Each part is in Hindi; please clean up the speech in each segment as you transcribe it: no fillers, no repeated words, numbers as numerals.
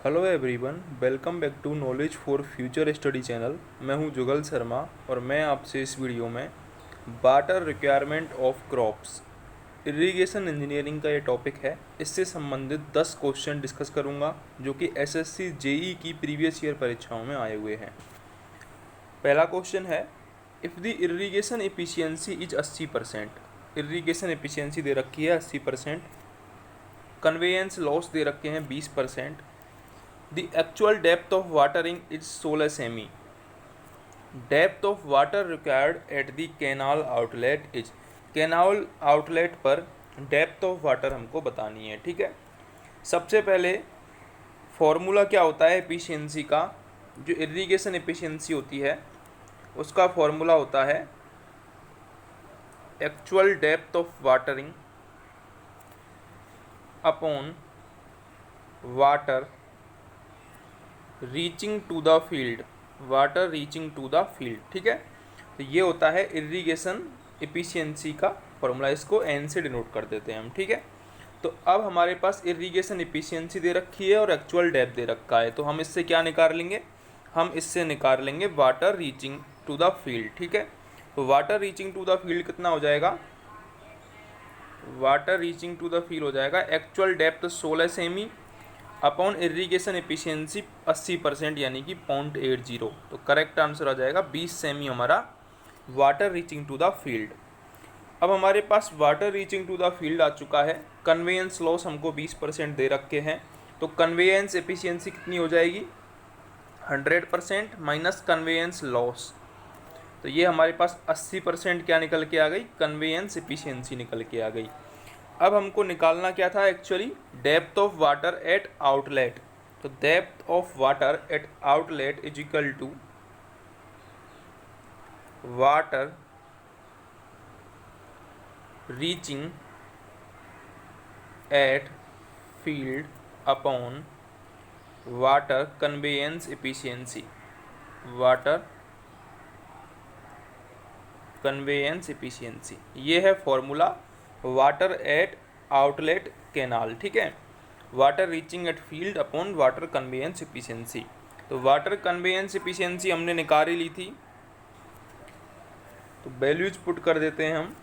Hello everyone, welcome back to knowledge for future study channel. मैं हूं जुगल शर्मा और मैं आपसे इस वीडियो में water requirement of crops irrigation engineering का ये टॉपिक है। इससे संबंधित 10 क्वेश्चन डिस्कस करूंगा जो कि एसएससी जेई की प्रीवियस ईयर परीक्षाओं में आए हुए हैं। पहला क्वेश्चन है, if the irrigation efficiency is 80%। Irrigation efficiency दे रखी है 80%, कन्वेयंस लॉस दे रखे हैं 20%, The actual depth of watering is 16 semi. Depth of water required at the canal outlet is, canal outlet पर डेप्थ ऑफ वाटर हमको बतानी है। ठीक है, सबसे पहले फॉर्मूला क्या होता है एफिशिएंसी का। जो इरिगेशन एफिशिएंसी होती है उसका फॉर्मूला होता है actual depth of watering upon water reaching to the field, water reaching to the field. ठीक है, तो ये होता है इरिगेशन एफिशिएंसी का फॉर्मूला। इसको एन से डिनोट कर देते हैं हम। ठीक है, तो अब हमारे पास इरिगेशन एफिशिएंसी दे रखी है और एक्चुअल डेप्थ दे रखा है, तो हम इससे क्या निकाल लेंगे, हम इससे निकाल लेंगे water reaching to the field. ठीक है, तो water reaching to the field कितना हो जाएगा, water reaching to the field हो जाएगा actual depth 16 cm upon irrigation efficiency 80% यानी कि 0.80। तो करेक्ट आंसर आ जाएगा 20 सेमी हमारा water reaching to the field. अब हमारे पास water reaching to the field आ चुका है। कन्वेयंस लॉस हमको 20% दे रखे हैं, तो कन्वेयंस एफिशिएंसी कितनी हो जाएगी 100% माइनस कन्वेयंस लॉस, तो ये हमारे पास 80% क्या निकल के आ गई, कन्वेयंस एफिशिएंसी निकल के आ गई। अब हमको निकालना क्या था actually, depth of water at outlet. तो depth of water at outlet is equal to water reaching at field upon water conveyance efficiency, water conveyance efficiency. ये है formula water at outlet canal. ठीक है, water reaching at field upon water conveyance efficiency. तो वाटर कन्वेयंस एफिशिएंसी हमने निकाल ही ली थी, तो वैल्यूज पुट कर देते हैं हम।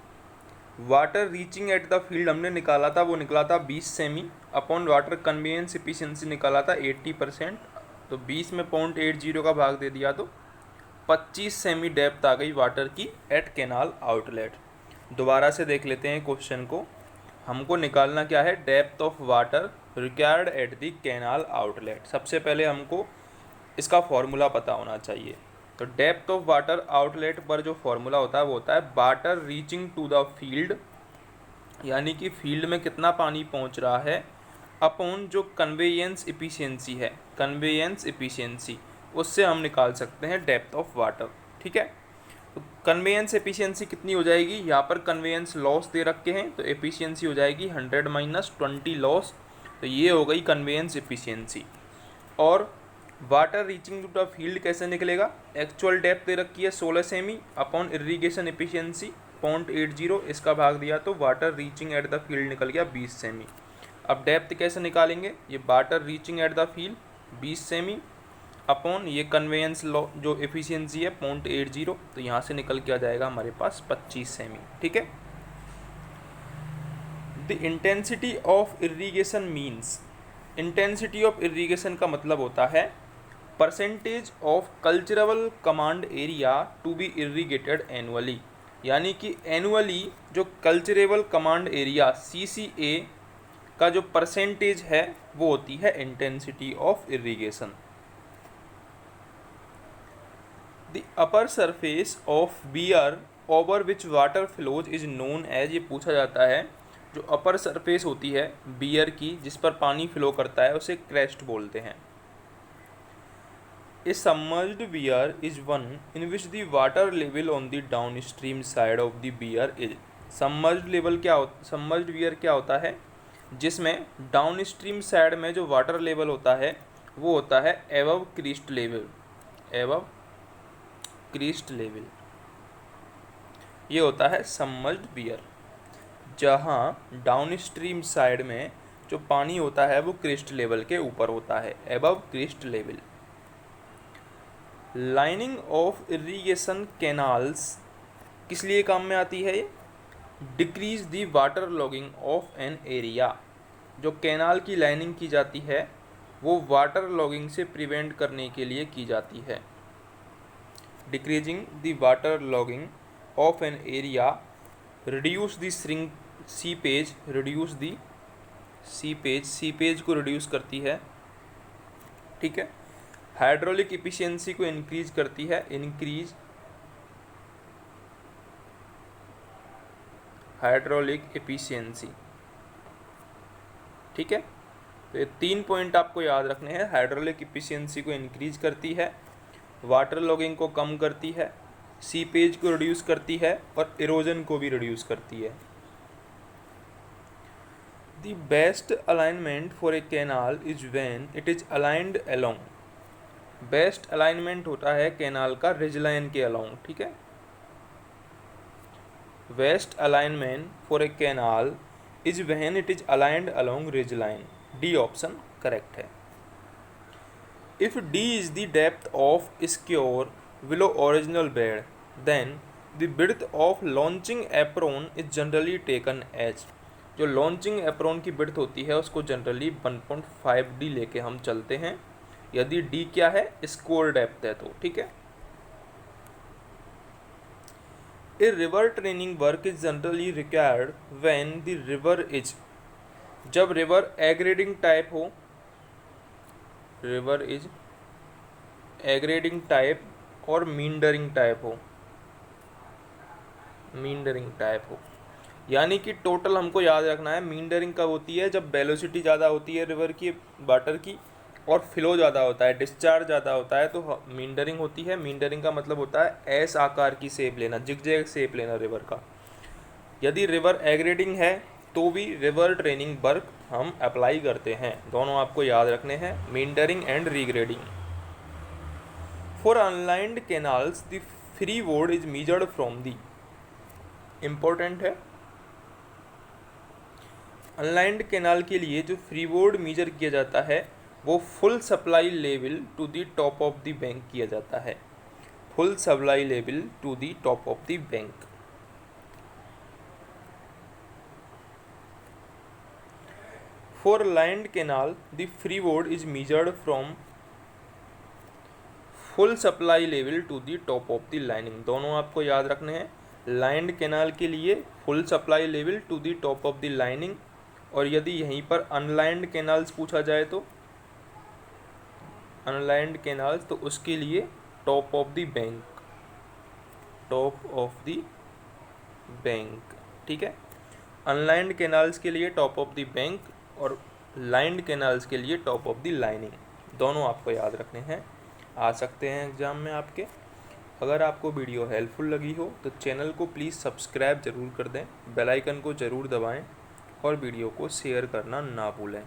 Water reaching at the field हमने निकाला था, वो निकला था 20 semi upon water conveyance efficiency निकाला था 80%। तो 20 में 0.80 का भाग दे दिया तो 25 सेमी डेप्थ आ गई वाटर की एट कैनाल आउटलेट। दोबारा से देख लेते हैं क्वेश्चन को। हमको निकालना क्या है, depth of water required at the canal outlet. सबसे पहले हमको इसका फॉर्मूला पता होना चाहिए। तो डेप्थ ऑफ वाटर आउटलेट पर जो फॉर्मूला होता है वो होता है water reaching to the field, यानी कि फील्ड में कितना पानी पहुंच रहा है, अपॉन जो कन्वेयंस एफिशिएंसी है, कन्वेयंस एफिशिएंसी, उससे हम निकाल सकते हैं डेप्थ ऑफ वाटर। ठीक है, तो कन्वेयंस एफिशिएंसी कितनी हो जाएगी, यहाँ पर कन्वेयंस लॉस दे रखे हैं, तो एफिशिएंसी हो जाएगी 100 माइनस 20 लॉस, तो ये हो गई कन्वेयंस एफिशिएंसी। और water reaching to the field कैसे निकलेगा, एक्चुअल डेप्थ दे रखी है 16 सेमी अपॉन इरिगेशन एफिशिएंसी 0.80, इसका भाग दिया तो water reaching at the field निकल गया 20 सेमी। अब डेप्थ कैसे निकालेंगे, ये water reaching at the field 20 semi upon ये कन्वेयंस लॉ जो एफिशिएंसी है 0.80, तो यहाँ से निकल के आ जाएगा हमारे पास 25 सेमी। ठीक है, the intensity of irrigation means, intensity of irrigation का मतलब होता है percentage of cultural command area to be irrigated annually, यानी कि एनुअली जो कल्चरेबल कमांड एरिया CCA का जो परसेंटेज है वो होती है intensity of irrigation. The upper surface of weir over which water flows is known as, ये पूछा जाता है जो अपर सरफेस होती है बियर की जिस पर पानी फ्लो करता है उसे क्रेस्ट बोलते हैं। A submerged weir is one in which the water level on the downstream side of the weir is, submerged level क्या होता, सबमर्ज्ड बियर क्या होता है, जिसमें डाउन स्ट्रीम साइड में जो वाटर लेवल होता है वो होता है above Crest level, above Crest level, ये होता है सबमर्ज्ड बियर। जहाँ डाउन स्ट्रीम साइड में जो पानी होता है वो क्रिस्ट लेवल के ऊपर होता है, above crest level. Lining of irrigation canals किस लिए काम में आती है? Decrease the water logging of an area. जो कैनाल की लाइनिंग की जाती है वो वाटर लॉगिंग से प्रिवेंट करने के लिए की जाती है। Decreasing the water logging of an area, reduce the seepage, reduce the seepage, seepage को रिड्यूस करती है, ठीक है। हाइड्रोलिक एफिशिएंसी को इंक्रीज करती है, इंक्रीज हाइड्रोलिक एफिशिएंसी, ठीक है। तो ये 3 पॉइंट आपको याद रखने हैं। हाइड्रोलिक एफिशिएंसी को इंक्रीज करती है, वाटर लॉगिंग को कम करती है, सीपेज को रिड्यूस करती है और इरोजन को भी रिड्यूस करती है। The best alignment for a canal is when it is aligned along. Best alignment होता है कैनाल का रिज लाइन के अलोंग, ठीक है। Best alignment for a canal is when it is aligned along ridge line. D option correct है। If D is the depth of skewer below original bed, then the width of launching apron is generally taken as। जो लॉन्चिंग एप्रोन की विड्थ होती है उसको जनरली 1.5 D लेके हम चलते हैं, यदि D क्या है? स्कोर डेप्थ है तो, ठीक है। A river training work is generally required when the river is. जब रिवर एग्रेडिंग टाइप हो, रिवर इज एग्रेडिंग टाइप और मींडरिंग टाइप हो, मींडरिंग टाइप हो, यानी कि टोटल हमको याद रखना है। मींडरिंग कब होती है? जब वेलोसिटी ज़्यादा होती है रिवर की, वाटर की, और फ्लो ज़्यादा होता है, डिस्चार्ज ज़्यादा होता है, तो मींडरिंग होती है। मींडरिंग का मतलब होता है एस आकार की शेप लेना, जिगजैग शेप लेना रिवर का। यदि रिवर एग्रेडिंग है तो भी रिवर ट्रेनिंग वर्क हम अप्लाई करते हैं। दोनों आपको याद रखने हैं, meandering and regrading. For unlined canals the free वोड is measured from the. Important है, अनलाइंड कैनाल के लिए जो फ्री वोड मेजर किया जाता है वो full supply level to the top of the bank किया जाता है। Full supply level to the top of the bank. For lined canal, the freeboard is measured from full supply level to the top of the lining। दोनों आपको याद रखने हैं। लाइंड कैनाल के लिए full supply level to the top of the lining, और यदि यहीं पर अनलाइंड कैनाल्स पूछा जाए तो अनलाइंड कैनाल्स, तो उसके लिए top of the bank, top of the bank, ठीक है। अनलाइंड कैनाल्स के लिए टॉप ऑफ द बैंक और लाइंड कैनाल्स के लिए टॉप ऑफ द लाइनिंग। दोनों आपको याद रखने हैं, आ सकते हैं एग्ज़ाम में आपके। अगर आपको वीडियो हेल्पफुल लगी हो तो चैनल को प्लीज़ सब्सक्राइब ज़रूर कर दें, बेल आइकन को ज़रूर दबाएं और वीडियो को शेयर करना ना भूलें।